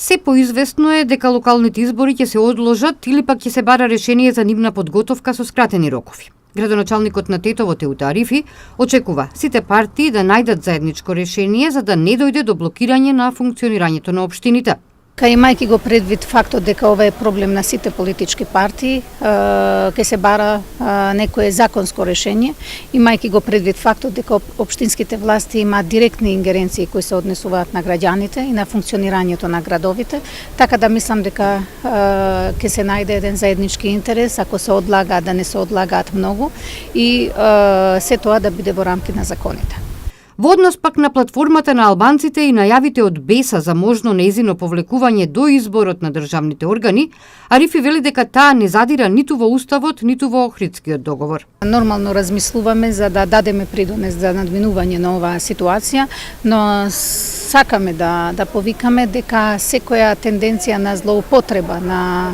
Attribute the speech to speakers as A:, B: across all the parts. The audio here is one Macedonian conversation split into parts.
A: Се поизвестно е дека локалните избори ќе се одложат или пак ќе се бара решение за нивна подготовка со скратени рокови. Градоначалникот на Тетово Теута Арифи очекува сите партии да најдат заедничко решение за да не дојде до блокирање на функционирањето на општините.
B: Имајќи го предвид фактот дека ова е проблем на сите политички партии, ќе се бара некое законско решение, имајќи го предвид фактот дека општинските власти имаат директни ингеренции кои се однесуваат на граѓаните и на функционирањето на градовите, така да мислам дека ќе се најде еден заеднички интерес ако се одлагаат да не се одлагаат многу и се тоа да биде во рамки на законите.
A: Во однос пак на платформата на албанците и најавите од БЕСА за можно нејзино повлекување до изборот на државните органи, Арифи вели дека таа не задира ниту во Уставот, ниту во Охридскиот договор.
B: Нормално размислуваме за да дадеме придонес за надминување на оваа ситуација, но сакаме да повикаме дека секоја тенденција на злоупотреба на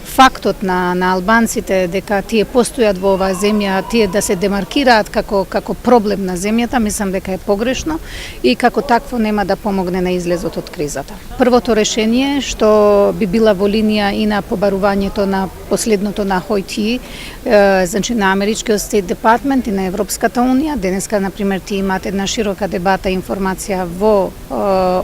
B: фактот на албанците дека тие постојат во оваа земја, тие да се демаркираат како проблем на земјата, мислам дека е погрешно и како такво нема да помогне на излезот од кризата. Првото решение што би била во линија и на побарувањето на последното на Хојти, значи на Америчкиот Стейт Департмент и на Европската унија, денеска на пример тие имаат една широка дебата и информација во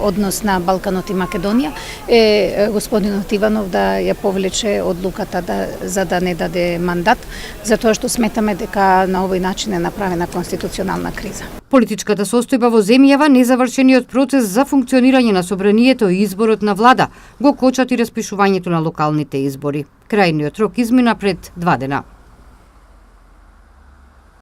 B: однос на Балканот и Македонија, е господинот Иванов да ја повлече одлуката за да не даде мандат, затоа што сметаме дека на овој начин е направена конституционална криза.
A: Политичката состојба во земјава, незавршениот процес за функционирање на собранието и изборот на влада го кочат и распишувањето на локалните избори. Крајниот рок измина пред 2 дена.